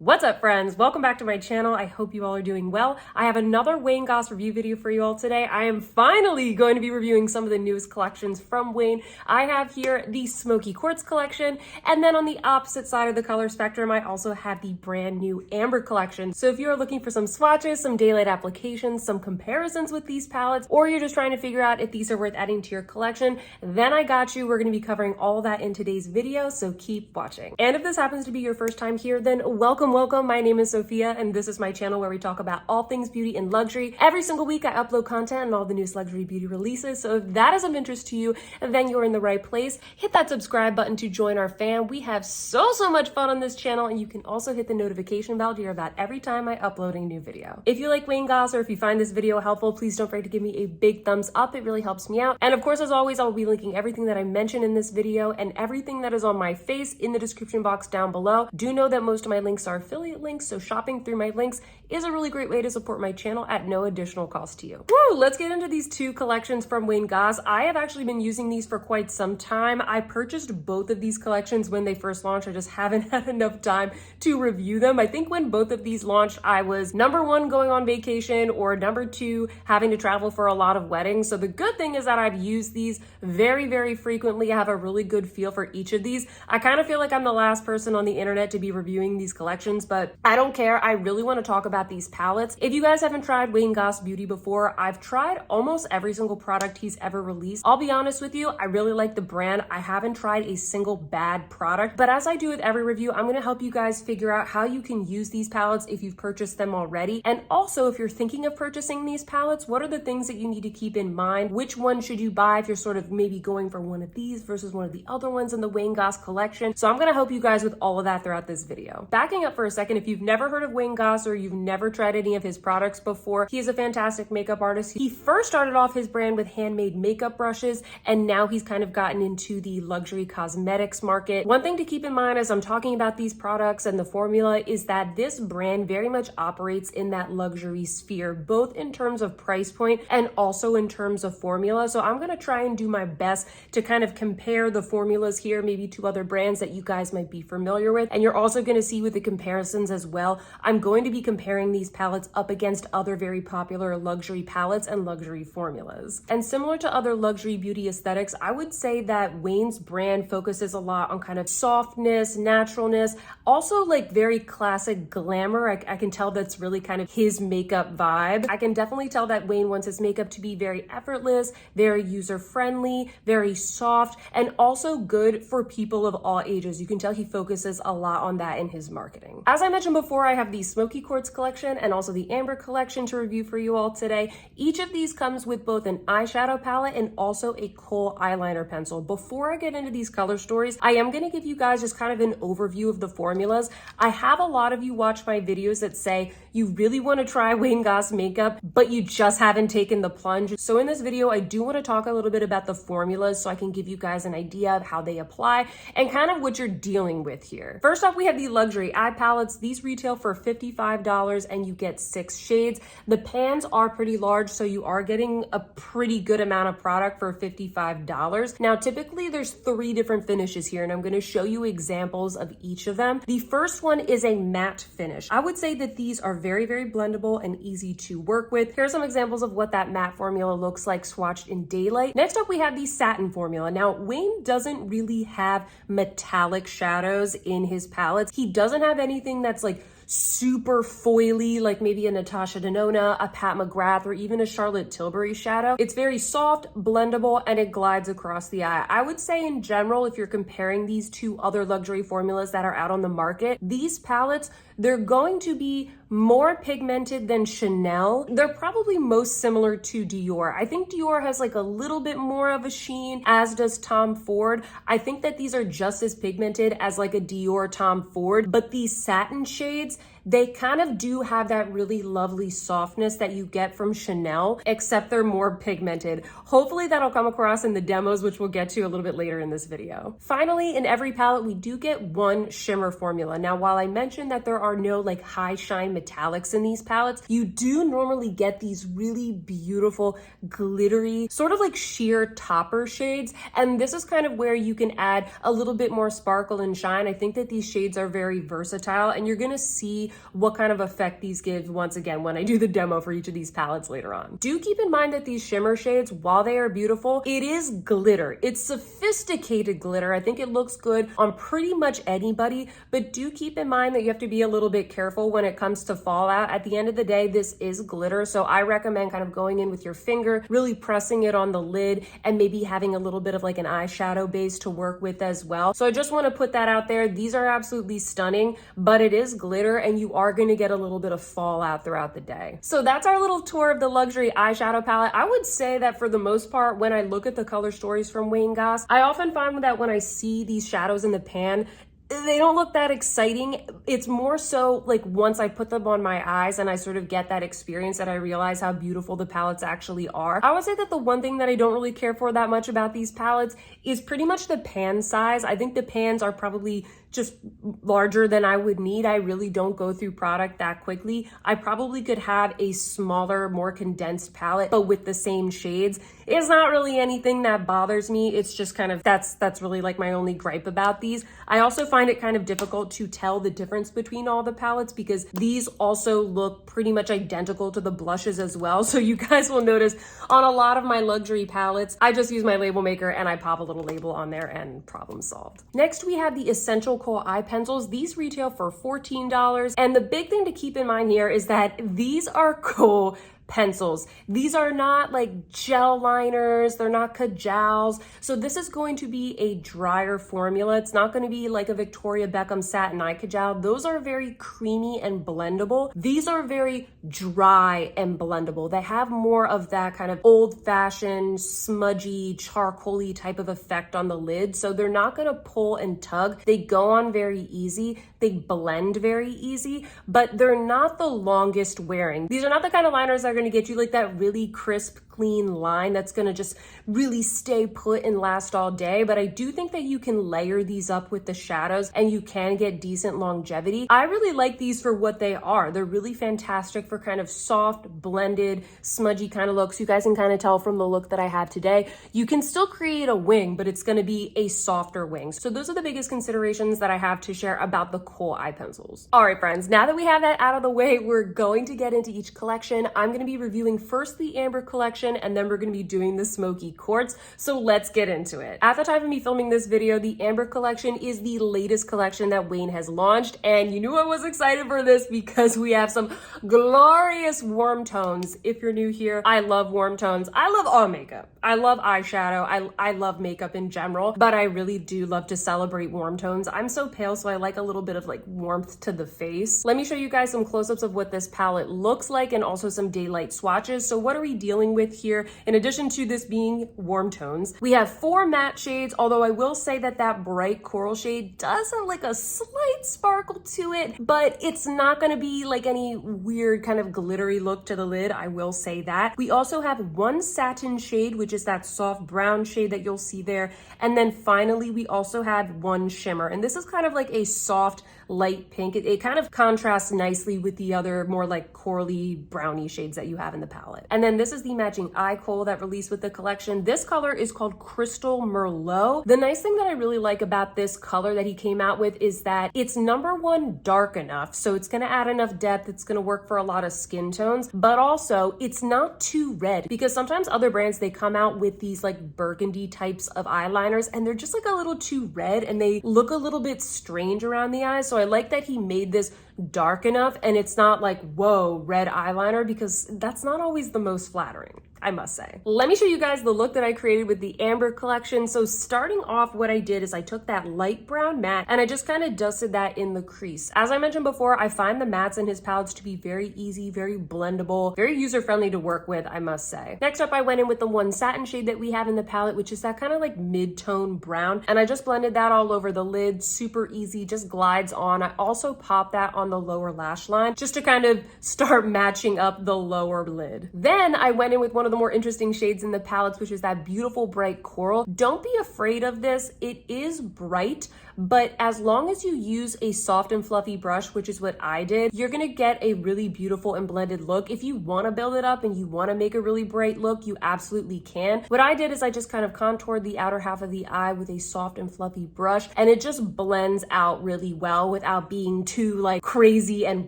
What's up, friends? Welcome back to my channel. I hope you all are doing well. I have another Wayne Goss review video for you all today. I am finally going to be reviewing some of the newest collections from Wayne. I have here the Smoky Quartz collection, and then on the opposite side of the color spectrum, I also have the brand new Amber collection. So if you are looking for some swatches, some daylight applications, some comparisons with these palettes, or you're just trying to figure out if these are worth adding to your collection, then I got you. We're going to be covering all that in today's video, so keep watching. And if this happens to be your first time here, then welcome. My name is Sophia, and this is my channel where we talk about all things beauty and luxury. Every single week I upload content and all the newest luxury beauty releases, so if that is of interest to you, then you're in the right place. Hit that subscribe button to join our fam. We have so much fun on this channel, and you can also hit the notification bell to hear about every time I upload a new video. If you like Wayne Goss, or if you find this video helpful, please don't forget to give me a big thumbs up. It really helps me out. And of course, as always, I'll be linking everything that I mentioned in this video and everything that is on my face in the description box down below. Do know that most of my links are affiliate links, so shopping through my links is a really great way to support my channel at no additional cost to you. Woo! Let's get into these two collections from Wayne Goss. I have actually been using these for quite some time. I purchased both of these collections when they first launched. I just haven't had enough time to review them. I think when both of these launched, I was number one, going on vacation, or number two, having to travel for a lot of weddings. So the good thing is that I've used these very frequently. I have a really good feel for each of these. I kind of feel like I'm the last person on the internet to be reviewing these collections, but I don't care. I really want to talk about these palettes. If you guys haven't tried Wayne Goss Beauty before, I've tried almost every single product he's ever released. I'll be honest with you, I really like the brand. I haven't tried a single bad product, but as I do with every review, I'm going to help you guys figure out how you can use these palettes if you've purchased them already. And also, if you're thinking of purchasing these palettes, what are the things that you need to keep in mind? Which one should you buy if you're sort of maybe going for one of these versus one of the other ones in the Wayne Goss collection? So I'm going to help you guys with all of that throughout this video. Backing up for a second, if you've never heard of Wayne Goss or you've never tried any of his products before, he is a fantastic makeup artist. He first started off his brand with handmade makeup brushes, and now he's kind of gotten into the luxury cosmetics market. One thing to keep in mind as I'm talking about these products and the formula is that this brand very much operates in that luxury sphere, both in terms of price point and also in terms of formula. So I'm going to try and do my best to kind of compare the formulas here, maybe to other brands that you guys might be familiar with. And you're also going to see with the comparisons as well, I'm going to be comparing these palettes up against other very popular luxury palettes and luxury formulas. And similar to other luxury beauty aesthetics, I would say that Wayne's brand focuses a lot on kind of softness, naturalness, also like very classic glamour. I can tell that's really kind of his makeup vibe. I can definitely tell that Wayne wants his makeup to be very effortless, very user-friendly, very soft, and also good for people of all ages. You can tell he focuses a lot on that in his marketing. As I mentioned before, I have the Smoky Quartz collection and also the Amber collection to review for you all today. Each of these comes with both an eyeshadow palette and also a Kohl eyeliner pencil. Before I get into these color stories, I am going to give you guys just kind of an overview of the formulas. I have a lot of you watch my videos that say you really want to try Wayne Goss makeup, but you just haven't taken the plunge. So in this video, I do want to talk a little bit about the formulas so I can give you guys an idea of how they apply and kind of what you're dealing with here. First off, we have the luxury eye palettes. These retail for $55 and you get 6 shades. The pans are pretty large, so you are getting a pretty good amount of product for $55. Now, typically there's 3 different finishes here, and I'm going to show you examples of each of them. The first one is a matte finish. I would say that these are very blendable and easy to work with. Here are some examples of what that matte formula looks like swatched in daylight. Next up, we have the satin formula. Now, Wayne doesn't really have metallic shadows in his palettes. He doesn't have anything that's like super foily, like maybe a Natasha Denona, a Pat McGrath, or even a Charlotte Tilbury shadow. It's very soft, blendable, and it glides across the eye. I would say in general, if you're comparing these to other luxury formulas that are out on the market, these palettes, they're going to be more pigmented than Chanel. They're probably most similar to Dior. I think Dior has like a little bit more of a sheen, as does Tom Ford. I think that these are just as pigmented as like a Dior Tom Ford, but these satin shades, they kind of do have that really lovely softness that you get from Chanel, except they're more pigmented. Hopefully that'll come across in the demos, which we'll get to a little bit later in this video. Finally, in every palette, we do get one shimmer formula. Now, while I mentioned that there are no like high shine metallics in these palettes, you do normally get these really beautiful, glittery, sort of like sheer topper shades. And this is kind of where you can add a little bit more sparkle and shine. I think that these shades are very versatile, and you're gonna see what kind of effect these give once again when I do the demo for each of these palettes later on. Do keep in mind that these shimmer shades, while they are beautiful, it is glitter. It's sophisticated glitter. I think it looks good on pretty much anybody, but do keep in mind that you have to be a little bit careful when it comes to fallout. At the end of the day, this is glitter, so I recommend kind of going in with your finger, really pressing it on the lid, and maybe having a little bit of like an eyeshadow base to work with as well. So I just want to put that out there. These are absolutely stunning, but it is glitter and you are going to get a little bit of fallout throughout the day. So that's our little tour of the luxury eyeshadow palette. I would say that for the most part, when I look at the color stories from Wayne Goss, I often find that when I see these shadows in the pan, they don't look that exciting. It's more so like once I put them on my eyes and I sort of get that experience that I realize how beautiful the palettes actually are. I would say that the one thing that I don't really care for that much about these palettes is pretty much the pan size. I think the pans are probably just larger than I would need. I really don't go through product that quickly. I probably could have a smaller, more condensed palette, but with the same shades. It's not really anything that bothers me. It's just kind of, that's really like my only gripe about these. I also find it kind of difficult to tell the difference between all the palettes because these also look pretty much identical to the blushes as well. So you guys will notice on a lot of my luxury palettes, I just use my label maker and I pop a little label on there and problem solved. Next, we have the Essential Kohl eye pencils. These retail for $14. And the big thing to keep in mind here is that these are Kohl pencils. These are not like gel liners, they're not kajals. So this is going to be a drier formula. It's not going to be like a Victoria Beckham satin eye kajal. Those are very creamy and blendable. These are very dry and blendable. They have more of that kind of old-fashioned, smudgy, charcoaly type of effect on the lid. So they're not going to pull and tug. They go on very easy. They blend very easy, but they're not the longest wearing. These are not the kind of liners that are going to get you like that really crisp, clean line that's going to just really stay put and last all day. But I do think that you can layer these up with the shadows and you can get decent longevity. I really like these for what they are. They're really fantastic for kind of soft, blended, smudgy kind of looks. You guys can kind of tell from the look that I have today. You can still create a wing, but it's going to be a softer wing. So those are the biggest considerations that I have to share about the Kohl eye pencils. All right, friends, now that we have that out of the way, we're going to get into each collection. I'm going to be reviewing first the Amber collection, and then we're going to be doing the Smoky Quartz. So let's get into it. At the time of me filming this video, the Amber collection is the latest collection that Wayne has launched, and you knew I was excited for this because we have some glorious warm tones. If you're new here, I love warm tones. I love all makeup. I love eyeshadow. I love makeup in general, but I really do love to celebrate warm tones. I'm so pale, so I like a little bit of like warmth to the face. Let me show you guys some close-ups of what this palette looks like and also some daylight swatches. So what are we dealing with here? In addition to this being warm tones, we have 4 matte shades, although I will say that that bright coral shade does have like a slight sparkle to it, but it's not going to be like any weird kind of glittery look to the lid. I will say that. We also have 1 satin shade, which is that soft brown shade that you'll see there. And then finally, we also have 1 shimmer, and this is kind of like a soft light pink. It kind of contrasts nicely with the other more like corally browny shades that you have in the palette. And then this is the matching eye kohl that released with the collection. This color is called Crystal Merlot. The nice thing that I really like about this color that he came out with is that it's number one, dark enough. So it's gonna add enough depth. It's gonna work for a lot of skin tones, but also it's not too red, because sometimes other brands, they come out with these like burgundy types of eyeliners and they're just like a little too red and they look a little bit strange around the eyes. So I like that he made this dark enough and it's not like, whoa, red eyeliner, because that's not always the most flattering, I must say. Let me show you guys the look that I created with the Amber collection. So starting off, what I did is I took that light brown matte and I just kind of dusted that in the crease. As I mentioned before, I find the mattes in his palettes to be very easy, very blendable, very user-friendly to work with, I must say. Next up, I went in with the 1 satin shade that we have in the palette, which is that kind of like mid-tone brown. And I just blended that all over the lid, super easy, just glides on. I also popped that on on the lower lash line just to kind of start matching up the lower lid. Then I went in with one of the more interesting shades in the palettes, which is that beautiful bright coral. Don't be afraid of this. It is bright, but as long as you use a soft and fluffy brush, which is what I did, you're gonna get a really beautiful and blended look. If you wanna build it up and you wanna make a really bright look, you absolutely can. What I did is I just kind of contoured the outer half of the eye with a soft and fluffy brush, and it just blends out really well without being too like crazy and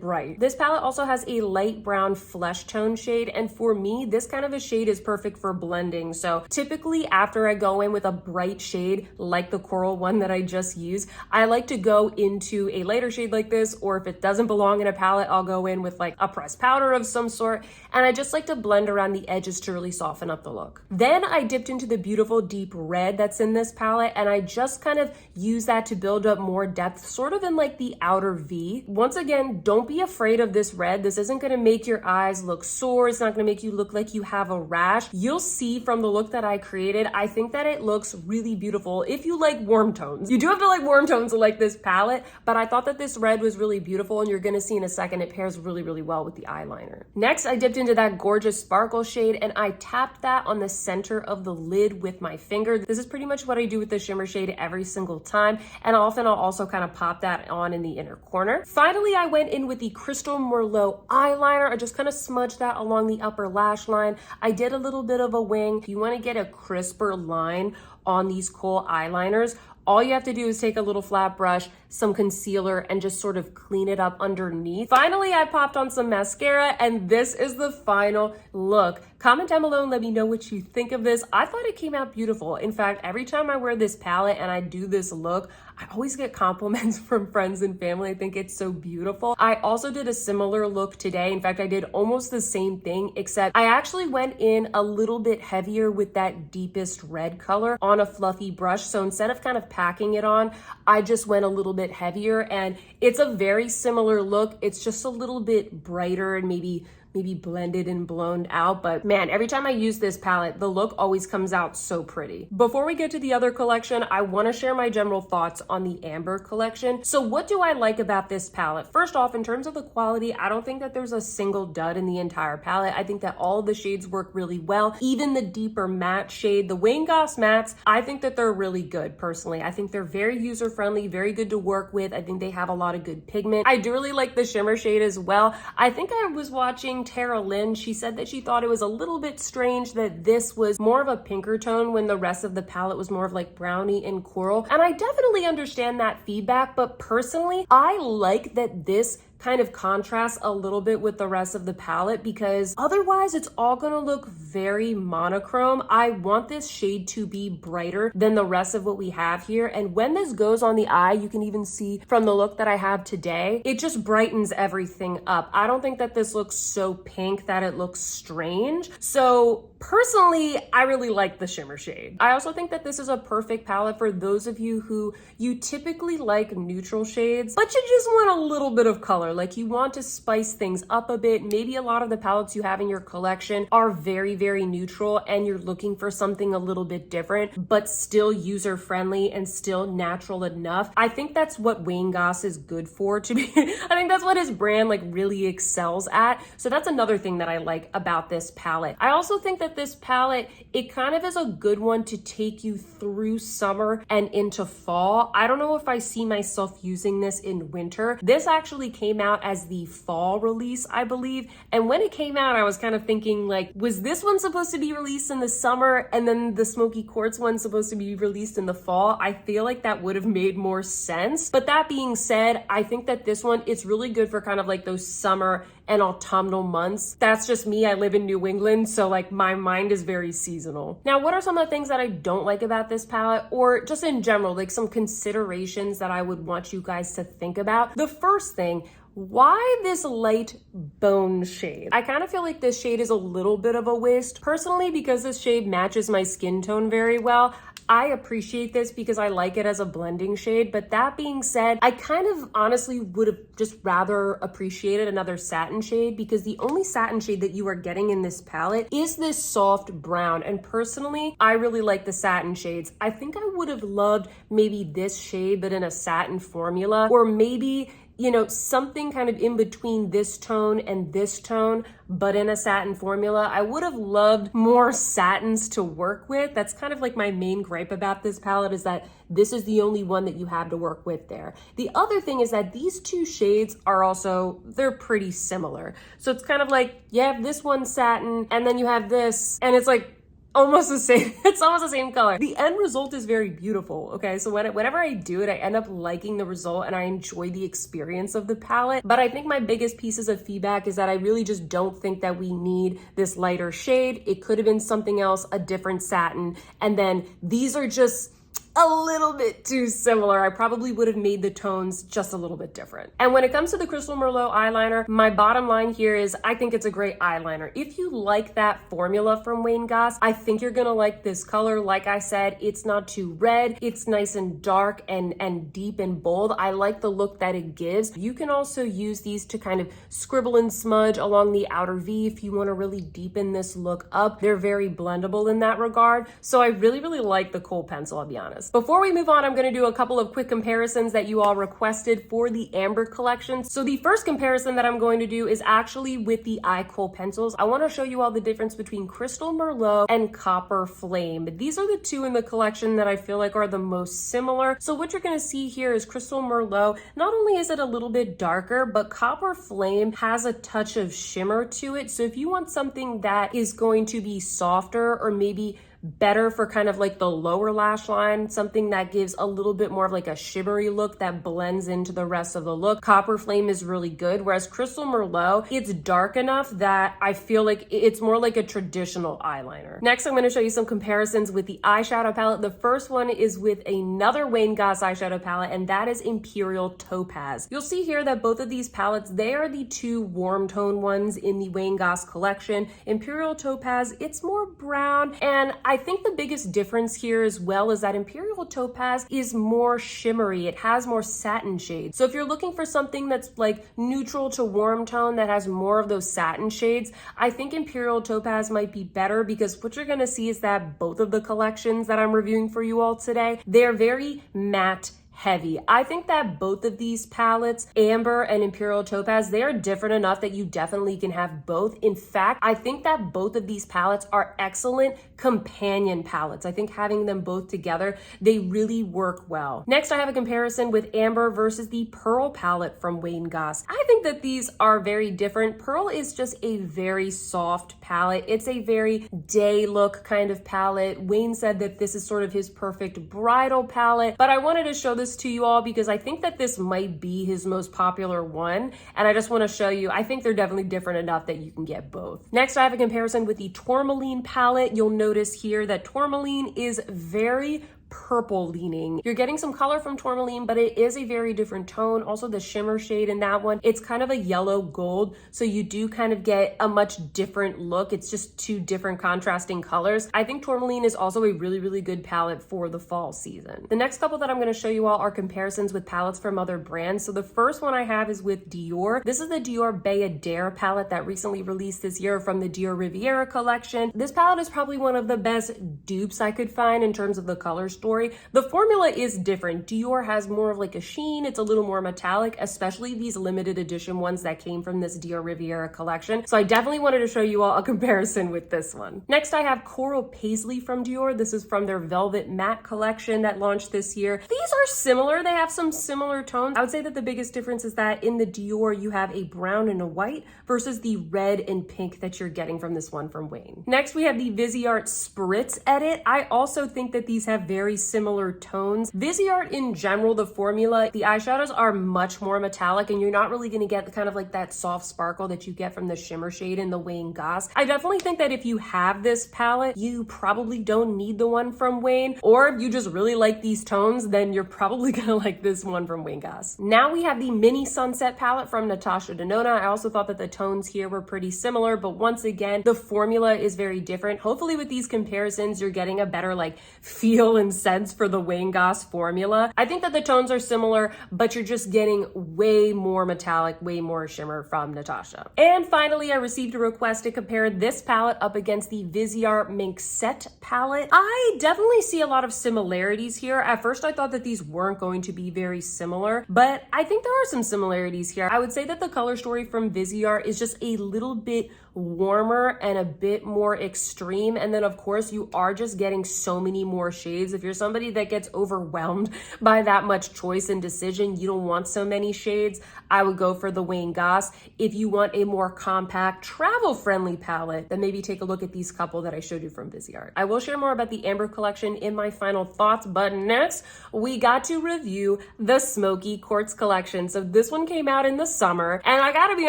bright. This palette also has a light brown flesh tone shade, and for me, this kind of a shade is perfect for blending. So typically after I go in with a bright shade like the coral one that I just used, I like to go into a lighter shade like this, or if it doesn't belong in a palette, I'll go in with like a pressed powder of some sort, and I just like to blend around the edges to really soften up the look. Then I dipped into the beautiful deep red that's in this palette, and I just kind of use that to build up more depth, sort of in like the outer V. Once again, don't be afraid of this red. This isn't gonna make your eyes look sore. It's not gonna make you look like you have a rash. You'll see from the look that I created, I think that it looks really beautiful if you like warm tones. You do have to like warm tones to like this palette, but I thought that this red was really beautiful, and you're gonna see in a second it pairs really, really well with the eyeliner. Next, I dipped into that gorgeous sparkle shade, and I tapped that on the center of the lid with my finger. This is pretty much what I do with the shimmer shade every single time, and often I'll also kind of pop that on in the inner corner. Finally, I went in with the Crystal Merlot eyeliner. I just kind of smudged that along the upper lash line. I did a little bit of a wing. If you want to get a crisper line on these Kohl eyeliners, all you have to do is take a little flat brush, some concealer, and just sort of clean it up underneath. Finally, I popped on some mascara, and this is the final look. Comment down below and let me know what you think of this. I thought it came out beautiful. In fact, every time I wear this palette and I do this look, I always get compliments from friends and family. I think it's so beautiful. I also did a similar look today. In fact, I did almost the same thing, except I actually went in a little bit heavier with that deepest red color on a fluffy brush. So instead of kind of packing it on, I just went a little bit heavier, and it's a very similar look. It's just a little bit brighter and maybe blended and blown out, but man, every time I use this palette, the look always comes out so pretty. Before we get to the other collection, I want to share my general thoughts on the Amber collection. So what do I like about this palette? First off, in terms of the quality, I don't think that there's a single dud in the entire palette. I think that all of the shades work really well. Even the deeper matte shade, the Goss mattes, I think that they're really good personally. I think they're very user-friendly, very good to work with. I think they have a lot of good pigment. I do really like the shimmer shade as well. I think I was watching Tara Lynn. She said that she thought it was a little bit strange that this was more of a pinker tone when the rest of the palette was more of like brownie and coral. And I definitely understand that feedback, but personally, I like that this kind of contrasts a little bit with the rest of the palette, because otherwise it's all gonna look very monochrome. I want this shade to be brighter than the rest of what we have here. And when this goes on the eye, you can even see from the look that I have today, it just brightens everything up. I don't think that this looks so pink that it looks strange. So personally, I really like the shimmer shade. I also think that this is a perfect palette for those of you who you typically like neutral shades, but you just want a little bit of color. Like you want to spice things up a bit. Maybe a lot of the palettes you have in your collection are very, very neutral, and you're looking for something a little bit different, but still user-friendly and still natural enough. I think that's what Goss is good for, to be. I think that's what his brand like really excels at. So that's another thing that I like about this palette. I also think that this palette, it kind of is a good one to take you through summer and into fall. I don't know if I see myself using this in winter. This actually came out as the fall release, I believe. And when it came out, I was kind of thinking like, was this one supposed to be released in the summer and then the Smoky Quartz one supposed to be released in the fall? I feel like that would have made more sense. But that being said, I think that this one, it's really good for kind of like those summer and autumnal months. That's just me. I live in New England, so like my mind is very seasonal. Now, what are some of the things that I don't like about this palette, or just in general, like some considerations that I would want you guys to think about? The first thing, why this light bone shade? I kind of feel like this shade is a little bit of a waste. Personally, because this shade matches my skin tone very well, I appreciate this because I like it as a blending shade. But that being said, I kind of honestly would have just rather appreciated another satin shade, because the only satin shade that you are getting in this palette is this soft brown. And personally, I really like the satin shades. I think I would have loved maybe this shade, but in a satin formula, or maybe you know, something kind of in between this tone and this tone, but in a satin formula. I would have loved more satins to work with. That's kind of like my main gripe about this palette, is that this is the only one that you have to work with there. The other thing is that these two shades are also, they're pretty similar. So it's kind of like, you have this one satin and then you have this, and it's like almost the same. It's almost the same color. The end result is very beautiful. Okay, so whenever I do it, I end up liking the result and I enjoy the experience of the palette. But I think my biggest pieces of feedback is that I really just don't think that we need this lighter shade. It could have been something else, a different satin. And then these are just a little bit too similar. I probably would have made the tones just a little bit different. And when it comes to the Crystal Merlot eyeliner, my bottom line here is I think it's a great eyeliner. If you like that formula from Wayne Goss, I think you're gonna like this color. Like I said, it's not too red. It's nice and dark and deep and bold. I like the look that it gives. You can also use these to kind of scribble and smudge along the outer V if you want to really deepen this look up. They're very blendable in that regard. So I really, really like the Kohl pencil, I'll be honest. Before we move on, I'm going to do a couple of quick comparisons that you all requested for the Amber collection. So the first comparison that I'm going to do is actually with the Kohl pencils. I want to show you all the difference between Crystal Merlot and Copper Flame. These are the two in the collection that I feel like are the most similar. So what you're going to see here is Crystal Merlot. Not only is it a little bit darker, but Copper Flame has a touch of shimmer to it. So if you want something that is going to be softer or maybe better for kind of like the lower lash line, something that gives a little bit more of like a shimmery look that blends into the rest of the look, Copper Flame is really good. Whereas Crystal Merlot, it's dark enough that I feel like it's more like a traditional eyeliner. Next, I'm going to show you some comparisons with the eyeshadow palette. The first one is with another Wayne Goss eyeshadow palette, and that is Imperial Topaz. You'll see here that both of these palettes, they are the two warm tone ones in the Wayne Goss collection. Imperial Topaz, it's more brown, and I think the biggest difference here as well is that Imperial Topaz is more shimmery. It has more satin shades. So if you're looking for something that's like neutral to warm tone that has more of those satin shades, I think Imperial Topaz might be better, because what you're gonna see is that both of the collections that I'm reviewing for you all today, they're very matte heavy. I think that both of these palettes, Amber and Imperial Topaz, they are different enough that you definitely can have both. In fact, I think that both of these palettes are excellent companion palettes. I think having them both together, they really work well. Next, I have a comparison with Amber versus the Pearl palette from Wayne Goss. I think that these are very different. Pearl is just a very soft palette. It's a very day look kind of palette. Wayne said that this is sort of his perfect bridal palette, but I wanted to show this to you all because I think that this might be his most popular one, and I just want to show you, I think they're definitely different enough that you can get both. Next, I have a comparison with the Tourmaline palette. You'll notice here that Tourmaline is very purple leaning. You're getting some color from Tourmaline, but it is a very different tone. Also, the shimmer shade in that one, it's kind of a yellow gold, so you do kind of get a much different look. It's just two different contrasting colors. I think Tourmaline is also a really, really good palette for the fall season. The next couple that I'm going to show you all are comparisons with palettes from other brands. So the first one I have is with Dior. This is the Dior Bayadere palette that recently released this year from the Dior Riviera collection. This palette is probably one of the best dupes I could find in terms of the color story. The formula is different. Dior has more of like a sheen. It's a little more metallic, especially these limited edition ones that came from this Dior Riviera collection. So I definitely wanted to show you all a comparison with this one. Next, I have Coral Paisley from Dior. This is from their Velvet Matte collection that launched this year. These are similar. They have some similar tones. I would say that the biggest difference is that in the Dior, you have a brown and a white versus the red and pink that you're getting from this one from Wayne. Next, we have the Viseart Spritz Edit. I also think that these have very similar tones. Viseart in general, the formula, the eyeshadows are much more metallic, and you're not really going to get kind of like that soft sparkle that you get from the shimmer shade in the Wayne Goss. I definitely think that if you have this palette, you probably don't need the one from Wayne, or if you just really like these tones, then you're probably going to like this one from Wayne Goss. Now we have the Mini Sunset palette from Natasha Denona. I also thought that the tones here were pretty similar, but once again, the formula is very different. Hopefully with these comparisons, you're getting a better like feel and sense for the Wayne Goss formula. I think that the tones are similar, but you're just getting way more metallic, way more shimmer from Natasha. And finally, I received a request to compare this palette up against the Viseart Minxette palette. I definitely see a lot of similarities here. At first, I thought that these weren't going to be very similar, but I think there are some similarities here. I would say that the color story from Viseart is just a little bit warmer and a bit more extreme. And then of course you are just getting so many more shades. If you're somebody that gets overwhelmed by that much choice and decision, you don't want so many shades, I would go for the Wayne Goss. If you want a more compact, travel-friendly palette, then maybe take a look at these couple that I showed you from Viseart. I will share more about the Amber collection in my final thoughts, but next we got to review the Smoky Quartz collection. So this one came out in the summer, and I gotta be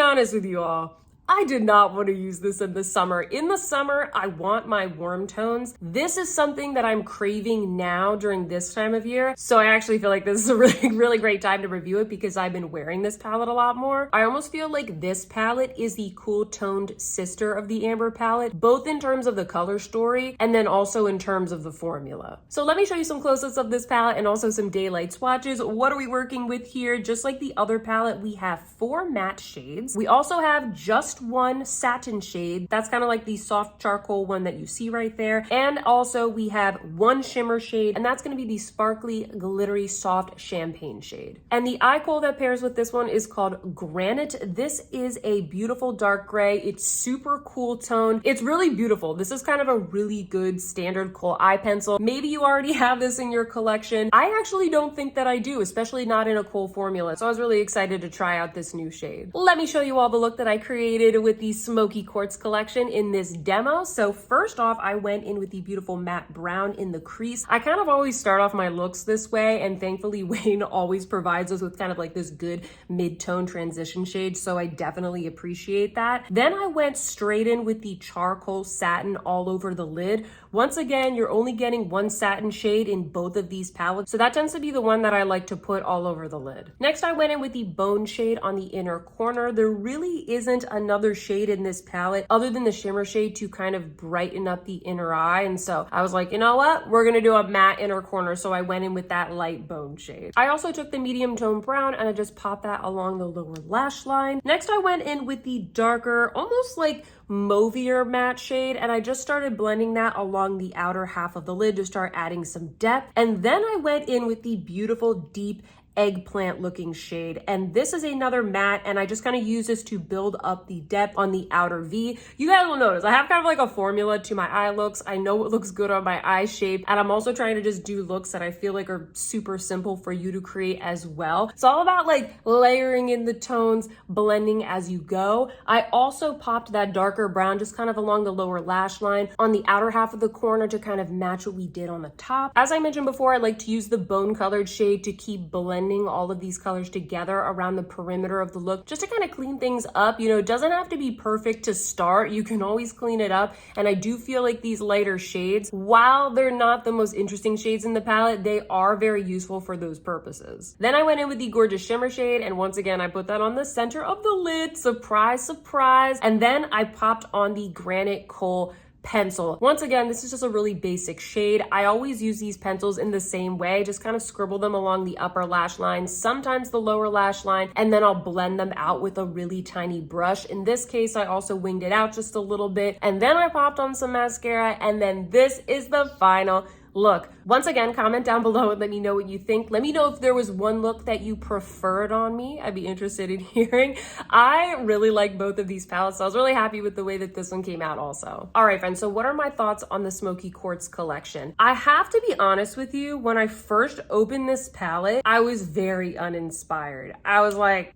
honest with you all, I did not want to use this in the summer. In the summer, I want my warm tones. This is something that I'm craving now during this time of year. So I actually feel like this is a really great time to review it because I've been wearing this palette a lot more. I almost feel like this palette is the cool toned sister of the Amber palette, both in terms of the color story and then also in terms of the formula. So let me show you some close-ups of this palette and also some daylight swatches. What are we working with here? Just like the other palette, we have 4 matte shades. We also have just one satin shade. That's kind of like the soft charcoal one that you see right there. And also we have 1 shimmer shade, and that's going to be the sparkly, glittery, soft champagne shade. And the eye kohl that pairs with this one is called Granite. This is a beautiful dark gray. It's super cool tone. It's really beautiful. This is kind of a really good standard kohl eye pencil. Maybe you already have this in your collection. I actually don't think that I do, especially not in a kohl formula. So I was really excited to try out this new shade. Let me show you all the look that I created with the Smoky Quartz collection in this demo. So first off, I went in with the beautiful matte brown in the crease. I kind of always start off my looks this way, and thankfully Wayne always provides us with kind of like this good mid-tone transition shade, so I definitely appreciate that. Then I went straight in with the charcoal satin all over the lid. Once again, you're only getting 1 satin shade in both of these palettes, so that tends to be the one that I like to put all over the lid. Next, I went in with the bone shade on the inner corner. There really isn't another shade in this palette other than the shimmer shade to kind of brighten up the inner eye, and so I was like, you know what, we're gonna do a matte inner corner, so I went in with that light bone shade. I also took the medium tone brown and I just popped that along the lower lash line. Next, I went in with the darker, almost like mauvier matte shade, and I just started blending that along the outer half of the lid to start adding some depth. And then I went in with the beautiful deep eggplant looking shade, and this is another matte, and I just kind of use this to build up the depth on the outer V. You guys will notice I have kind of like a formula to my eye looks. I know what looks good on my eye shape, and I'm also trying to just do looks that I feel like are super simple for you to create as well. It's all about like layering in the tones, blending as you go. I also popped that darker brown just kind of along the lower lash line on the outer half of the corner to kind of match what we did on the top. As I mentioned before, I like to use the bone colored shade to keep blending all of these colors together around the perimeter of the look, just to kind of clean things up. You know, it doesn't have to be perfect to start. You can always clean it up. And I do feel like these lighter shades, while they're not the most interesting shades in the palette, they are very useful for those purposes. Then I went in with the gorgeous shimmer shade, and once again, I put that on the center of the lid. Surprise, surprise. And then I popped on the Granite Kohl pencil. Once again, this is just a really basic shade. I always use these pencils in the same way, just kind of scribble them along the upper lash line, sometimes the lower lash line, and then I'll blend them out with a really tiny brush. In this case, I also winged it out just a little bit, and then I popped on some mascara, and then this is the final look. Once again, comment down below and let me know what you think. Let me know if there was one look that you preferred on me. I'd be interested in hearing. I really like both of these palettes, so I was really happy with the way that this one came out also. All right, friends, so what are my thoughts on the Smoky Quartz collection? I have to be honest with you, when I first opened this palette, I was very uninspired. I was like,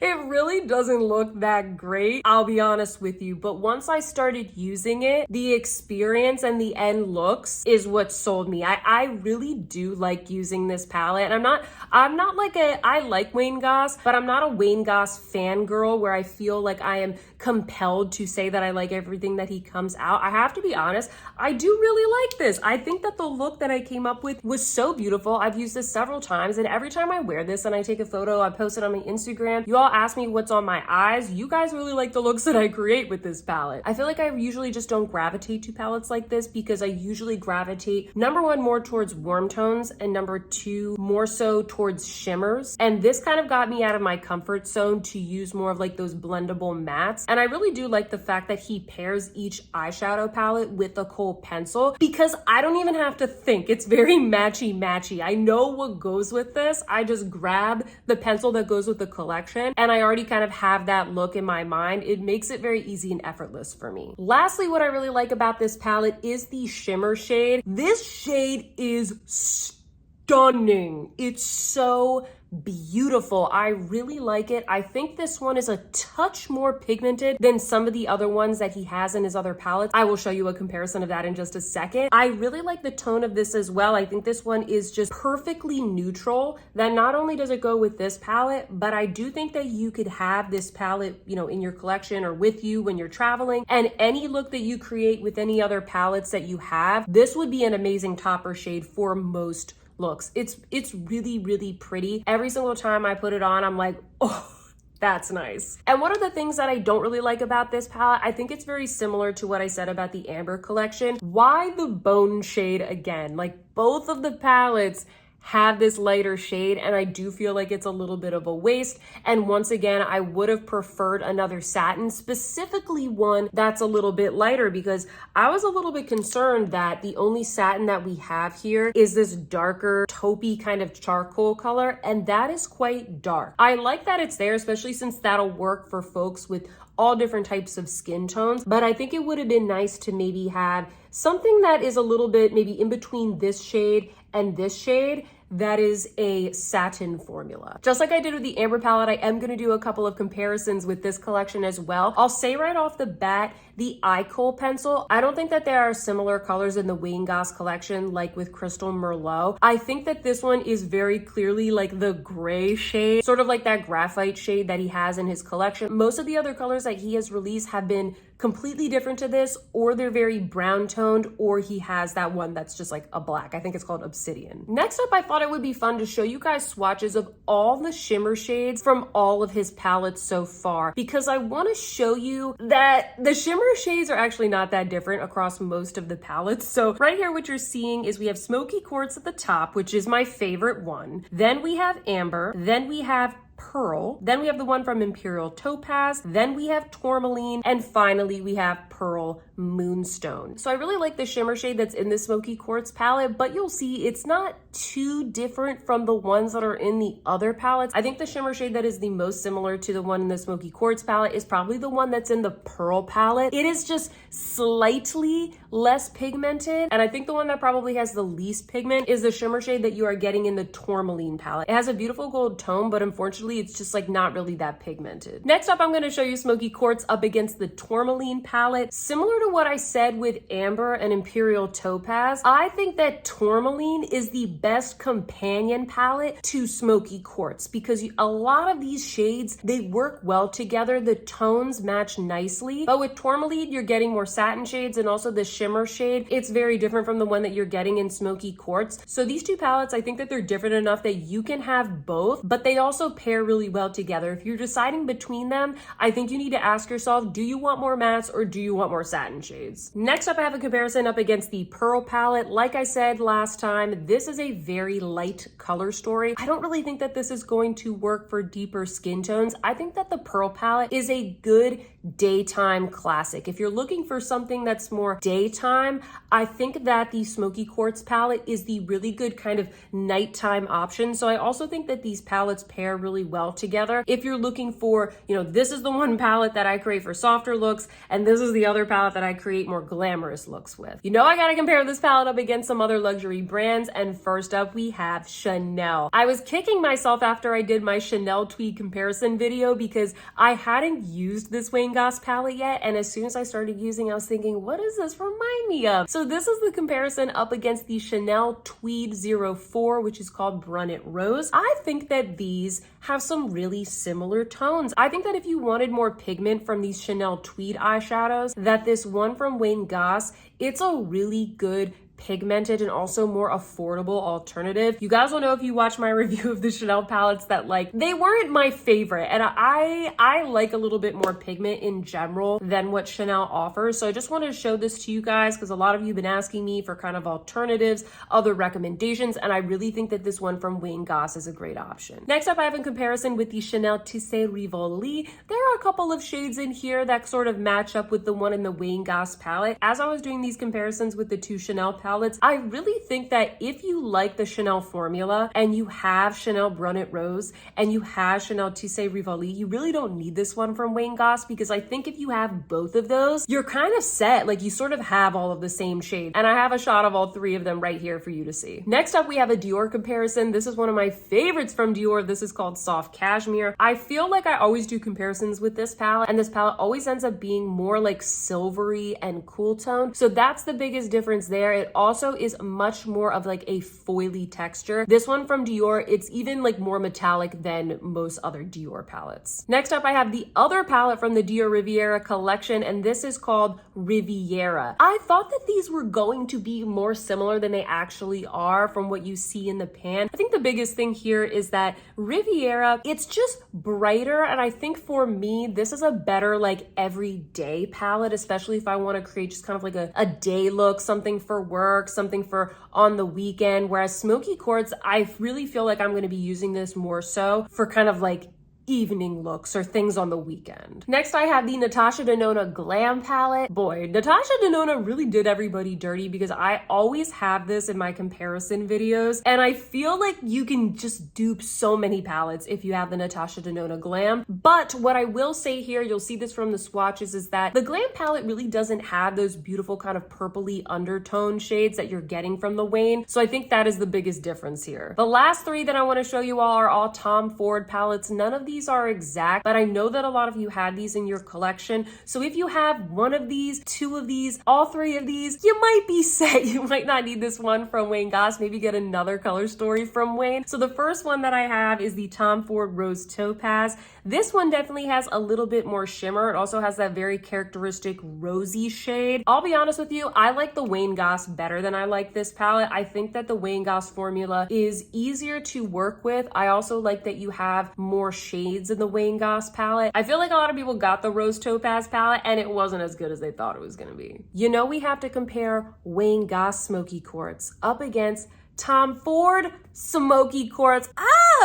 it really doesn't look that great, I'll be honest with you. But once I started using it, the experience and the end looks is what sold me. I really do like using this palette. And I'm not like I like Wayne Goss, but I'm not a Wayne Goss fangirl where I feel like I am compelled to say that I like everything that he comes out. I have to be honest, I do really like this. I think that the look that I came up with was so beautiful. I've used this several times, and every time I wear this and I take a photo, I post it on my Instagram, Instagram. You all ask me what's on my eyes. You guys really like the looks that I create with this palette. I feel like I usually just don't gravitate to palettes like this because I usually gravitate, number one, more towards warm tones, and number two, more so towards shimmers. And this kind of got me out of my comfort zone to use more of like those blendable mattes. And I really do like the fact that he pairs each eyeshadow palette with a Kohl pencil because I don't even have to think. It's very matchy-matchy. I know what goes with this. I just grab the pencil that goes with the collection and I already kind of have that look in my mind. It makes it very easy and effortless for me. Lastly, what I really like about this palette is the shimmer shade. This shade is stunning. It's so beautiful. I really like it. I think this one is a touch more pigmented than some of the other ones that he has in his other palettes. I will show you a comparison of that in just a second. I really like the tone of this as well. I think this one is just perfectly neutral. That not only does it go with this palette, but I do think that you could have this palette, you know, in your collection or with you when you're traveling, and any look that you create with any other palettes that you have, this would be an amazing topper shade for most looks. It's really, really pretty. Every single time I put it on, I'm like, oh, that's nice. And one of the things that I don't really like about this palette, I think it's very similar to what I said about the Amber collection. Why the bone shade again? Like, both of the palettes have this lighter shade and I do feel like it's a little bit of a waste. And once again, I would have preferred another satin, specifically one that's a little bit lighter, because I was a little bit concerned that the only satin that we have here is this darker taupey kind of charcoal color, and that is quite dark. I like that it's there, especially since that'll work for folks with all different types of skin tones, but I think it would have been nice to maybe have something that is a little bit maybe in between this shade and this shade that is a satin formula. Just like I did with the Amber palette, I am gonna do a couple of comparisons with this collection as well. I'll say right off the bat, the Kohl pencil, I don't think that there are similar colors in the Wayne Goss collection like with Crystal Merlot. I think that this one is very clearly like the gray shade, sort of like that graphite shade that he has in his collection. Most of the other colors that he has released have been completely different to this, or they're very brown toned, or he has that one that's just like a black. I think it's called Obsidian. Next up, I thought it would be fun to show you guys swatches of all the shimmer shades from all of his palettes so far, because I want to show you that the shimmer shades are actually not that different across most of the palettes. So right here, what you're seeing is we have Smoky Quartz at the top, which is my favorite one. Then we have Amber, then we have Pearl, then we have the one from Imperial Topaz, then we have Tourmaline, and finally we have Pearl Moonstone. So I really like the shimmer shade that's in the Smoky Quartz palette, but you'll see it's not too different from the ones that are in the other palettes. I think the shimmer shade that is the most similar to the one in the Smoky Quartz palette is probably the one that's in the Pearl palette. It is just slightly less pigmented, and I think the one that probably has the least pigment is the shimmer shade that you are getting in the Tourmaline palette. It has a beautiful gold tone, but unfortunately it's just like not really that pigmented. Next up, I'm going to show you Smoky Quartz up against the Tourmaline palette. Similar to what I said with Amber and Imperial Topaz, I think that Tourmaline is the best companion palette to Smoky Quartz because a lot of these shades, they work well together. The tones match nicely, but with Tourmaline, you're getting more satin shades, and also the shimmer shade, it's very different from the one that you're getting in Smoky Quartz. So these two palettes, I think that they're different enough that you can have both, but they also pair really well together. If you're deciding between them, I think you need to ask yourself, do you want more mattes or do you want more satin shades? Next up, I have a comparison up against the Pearl palette. Like I said last time, this is a very light color story. I don't really think that this is going to work for deeper skin tones. I think that the Pearl palette is a good daytime classic. If you're looking for something that's more daytime, I think that the Smoky Quartz palette is the really good kind of nighttime option. So I also think that these palettes pair really well together. If you're looking for, you know, this is the one palette that I create for softer looks, and this is the other palette that I create more glamorous looks with. You know, I gotta compare this palette up against some other luxury brands, and first up we have Chanel. I was kicking myself after I did my Chanel tweed comparison video because I hadn't used this Wayne Goss palette yet, and as soon as I started using, I was thinking, what does this remind me of? So this is the comparison up against the Chanel Tweed 04, which is called Brunette Rose. I think that these have some really similar tones. I think that if you wanted more pigment from these Chanel Tweed eyeshadows, that this one from Wayne Goss, it's a really good pigmented and also more affordable alternative. You guys will know if you watch my review of the Chanel palettes that like they weren't my favorite, and I like a little bit more pigment in general than what Chanel offers. So I just wanted to show this to you guys because a lot of you have been asking me for kind of alternatives, other recommendations, and I really think that this one from Wayne Goss is a great option. Next up, I have in comparison with the Chanel Tissé Rivoli. There are a couple of shades in here that sort of match up with the one in the Wayne Goss palette. As I was doing these comparisons with the two Chanel palettes, I really think that if you like the Chanel formula and you have Chanel Brunet Rose and you have Chanel Tissé Rivoli, you really don't need this one from Wayne Goss, because I think if you have both of those, you're kind of set. Like you sort of have all of the same shades, and I have a shot of all three of them right here for you to see. Next up, we have a Dior comparison. This is one of my favorites from Dior. This is called Soft Cashmere. I feel like I always do comparisons with this palette, and this palette always ends up being more like silvery and cool tone. So that's the biggest difference there. It also is much more of like a foily texture. This one from Dior, it's even like more metallic than most other Dior palettes. Next up, I have the other palette from the Dior Riviera collection, and this is called Riviera. I thought that these were going to be more similar than they actually are from what you see in the pan. I think the biggest thing here is that Riviera, it's just brighter, and I think for me, this is a better like everyday palette, especially if I want to create just kind of like a day look, something for work, something for on the weekend. Whereas Smoky Quartz, I really feel like I'm going to be using this more so for kind of like evening looks or things on the weekend. Next, I have the Natasha Denona Glam palette. Boy, Natasha Denona really did everybody dirty, because I always have this in my comparison videos, and I feel like you can just dupe so many palettes if you have the Natasha Denona Glam. But what I will say here, you'll see this from the swatches, is that the Glam palette really doesn't have those beautiful kind of purpley undertone shades that you're getting from the Wayne. So I think that is the biggest difference here. The last three that I want to show you all are all Tom Ford palettes. None of these are exact, but I know that a lot of you had these in your collection. So if you have one of these, two of these, all three of these, you might be set. You might not need this one from Wayne Goss. Maybe get another color story from Wayne. So the first one that I have is the Tom Ford Rose Topaz. This one definitely has a little bit more shimmer. It also has that very characteristic rosy shade. I'll be honest with you, I like the Wayne Goss better than I like this palette. I think that the Wayne Goss formula is easier to work with. I also like that you have more shades in the Wayne Goss palette. I feel like a lot of people got the Rose Topaz palette and it wasn't as good as they thought it was gonna be. You know, we have to compare Wayne Goss Smoky Quartz up against Tom Ford Smoky Quartz.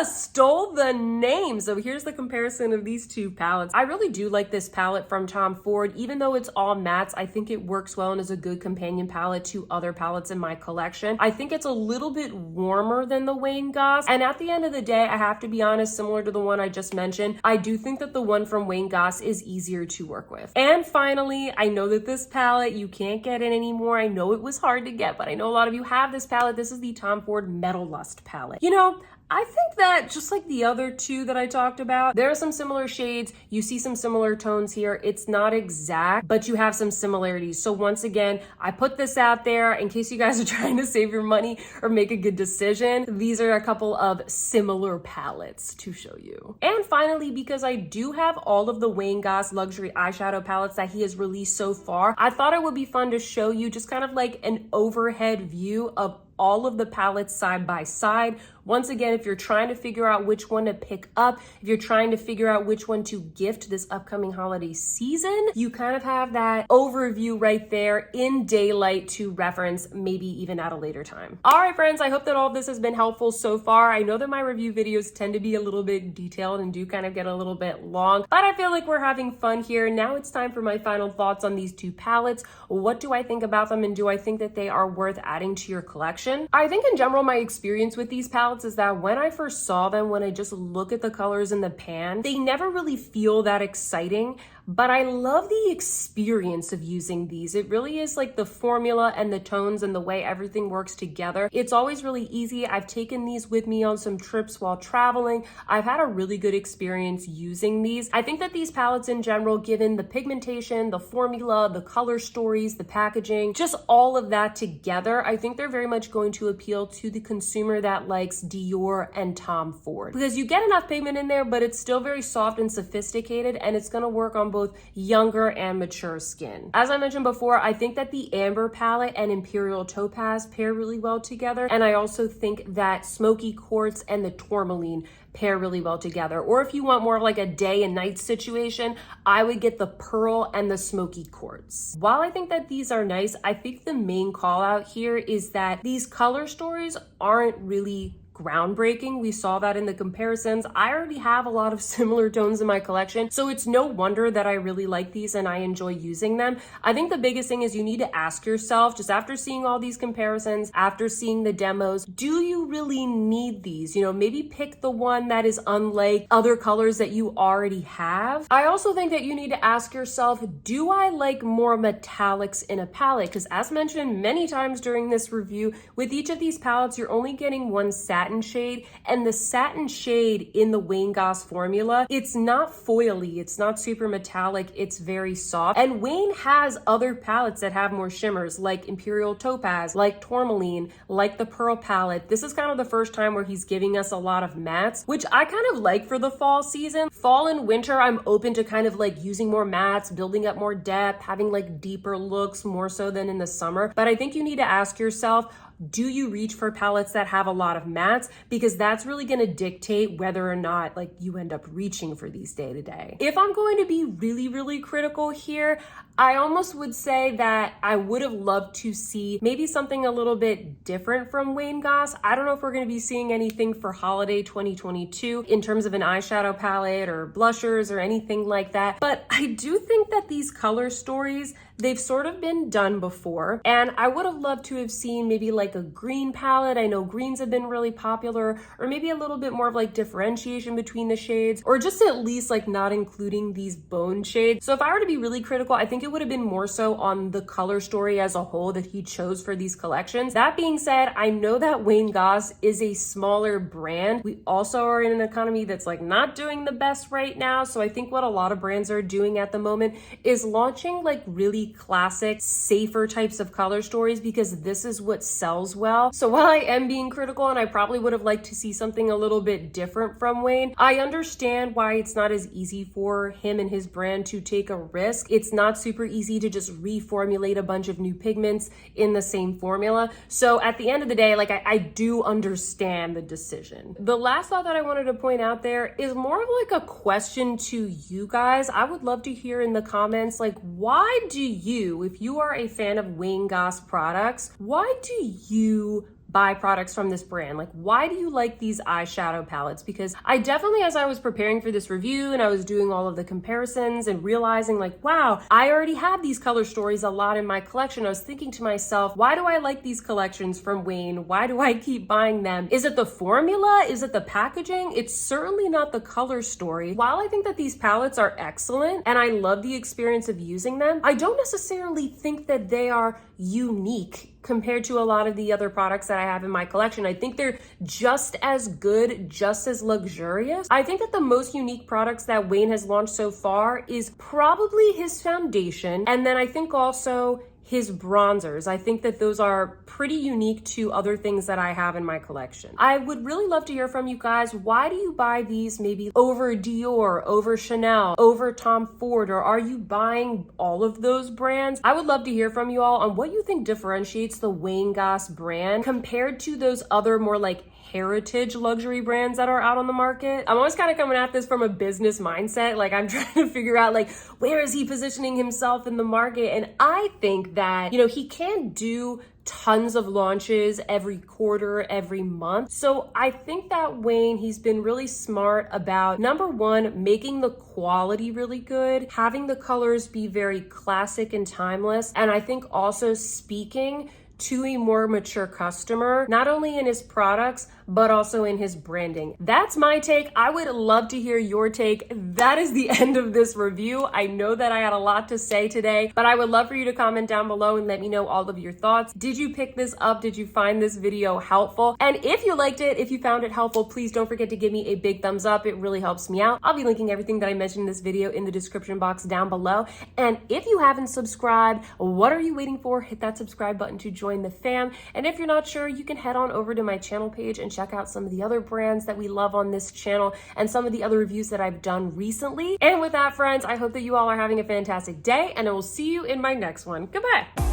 Stole the name. So here's the comparison of these two palettes. I really do like this palette from Tom Ford. Even though it's all mattes, I think it works well and is a good companion palette to other palettes in my collection. I think it's a little bit warmer than the Wayne Goss. And at the end of the day, I have to be honest, similar to the one I just mentioned, I do think that the one from Wayne Goss is easier to work with. And finally, I know that this palette, you can't get it anymore. I know it was hard to get, but I know a lot of you have this palette. This is the Tom Ford Metal Lust palette. You know, I think that just like the other two that I talked about, there are some similar shades. You see some similar tones here. It's not exact, but you have some similarities. So once again, I put this out there in case you guys are trying to save your money or make a good decision. These are a couple of similar palettes to show you. And finally, because I do have all of the Wayne Goss luxury eyeshadow palettes that he has released so far, I thought it would be fun to show you just kind of like an overhead view of all of the palettes side by side. Once again, if you're trying to figure out which one to pick up, if you're trying to figure out which one to gift this upcoming holiday season, you kind of have that overview right there in daylight to reference, maybe even at a later time. All right, friends, I hope that all of this has been helpful so far. I know that my review videos tend to be a little bit detailed and do kind of get a little bit long, but I feel like we're having fun here. Now it's time for my final thoughts on these two palettes. What do I think about them, and do I think that they are worth adding to your collection? I think in general, my experience with these palettes is that when I first saw them, when I just look at the colors in the pan, they never really feel that exciting. But I love the experience of using these. It really is like the formula and the tones and the way everything works together. It's always really easy. I've taken these with me on some trips while traveling. I've had a really good experience using these. I think that these palettes in general, given the pigmentation, the formula, the color stories, the packaging, just all of that together, I think they're very much going to appeal to the consumer that likes Dior and Tom Ford. Because you get enough pigment in there, but it's still very soft and sophisticated, and it's gonna work on both both younger and mature skin. As I mentioned before, I think that the Amber palette and Imperial Topaz pair really well together. And I also think that Smoky Quartz and the Tourmaline pair really well together. Or if you want more of like a day and night situation, I would get the Pearl and the Smoky Quartz. While I think that these are nice, I think the main call out here is that these color stories aren't really groundbreaking. We saw that in the comparisons. I already have a lot of similar tones in my collection, so it's no wonder that I really like these and I enjoy using them. I think the biggest thing is you need to ask yourself, just after seeing all these comparisons, after seeing the demos, do you really need these? You know, maybe pick the one that is unlike other colors that you already have. I also think that you need to ask yourself, do I like more metallics in a palette? Because as mentioned many times during this review, with each of these palettes, you're only getting one satin shade, and the satin shade in the Wayne Goss formula, it's not foily, it's not super metallic, it's very soft. And Wayne has other palettes that have more shimmers, like Imperial Topaz, like Tourmaline, like the Pearl palette. This is kind of the first time where he's giving us a lot of mattes, which I kind of like for the fall season. Fall and winter, I'm open to kind of like using more mattes, building up more depth, having like deeper looks more so than in the summer. But I think you need to ask yourself, do you reach for palettes that have a lot of mattes? Because that's really going to dictate whether or not like you end up reaching for these day to day. If I'm going to be really critical here, I almost would say that I would have loved to see maybe something a little bit different from Wayne Goss. I don't know if we're going to be seeing anything for holiday 2022 in terms of an eyeshadow palette or blushers or anything like that. But I do think that these color stories, they've sort of been done before. And I would have loved to have seen maybe like a green palette. I know greens have been really popular, or maybe a little bit more of like differentiation between the shades, or just at least like not including these bone shades. So if I were to be really critical, I think it would have been more so on the color story as a whole that he chose for these collections. That being said, I know that Wayne Goss is a smaller brand. We also are in an economy that's like not doing the best right now. So I think what a lot of brands are doing at the moment is launching like really classic, safer types of color stories, because this is what sells well. So while I am being critical and I probably would have liked to see something a little bit different from Wayne, I understand why it's not as easy for him and his brand to take a risk. It's not super easy to just reformulate a bunch of new pigments in the same formula. So at the end of the day, like I do understand the decision. The last thought that I wanted to point out there is more of like a question to you guys. I would love to hear in the comments, like, why do you, if you are a fan of Wayne Goss products, why do you buy products from this brand? Like, why do you like these eyeshadow palettes? Because I definitely, as I was preparing for this review and I was doing all of the comparisons and realizing like, wow, I already have these color stories a lot in my collection, I was thinking to myself, why do I like these collections from Wayne? Why do I keep buying them? Is it the formula? Is it the packaging? It's certainly not the color story. While I think that these palettes are excellent and I love the experience of using them, I don't necessarily think that they are unique compared to a lot of the other products that I have in my collection. I think they're just as good, just as luxurious. I think that the most unique products that Wayne has launched so far is probably his foundation, and then I think also his bronzers. I think that those are pretty unique to other things that I have in my collection. I would really love to hear from you guys. Why do you buy these maybe over Dior, over Chanel, over Tom Ford, or are you buying all of those brands? I would love to hear from you all on what you think differentiates the Wayne Goss brand compared to those other more like heritage luxury brands that are out on the market. I'm always kind of coming at this from a business mindset. Like I'm trying to figure out like, where is he positioning himself in the market? And I think that, you know, he can't do tons of launches every quarter, every month. So I think that Wayne, he's been really smart about, number one, making the quality really good, having the colors be very classic and timeless. And I think also speaking to a more mature customer, not only in his products, but also in his branding. That's my take. I would love to hear your take. That is the end of this review. I know that I had a lot to say today, but I would love for you to comment down below and let me know all of your thoughts. Did you pick this up? Did you find this video helpful? And if you liked it, if you found it helpful, please don't forget to give me a big thumbs up. It really helps me out. I'll be linking everything that I mentioned in this video in the description box down below. And if you haven't subscribed, what are you waiting for? Hit that subscribe button to join the fam. And if you're not sure, you can head on over to my channel page and check out some of the other brands that we love on this channel and some of the other reviews that I've done recently. And with that, friends, I hope that you all are having a fantastic day, and I will see you in my next one. Goodbye.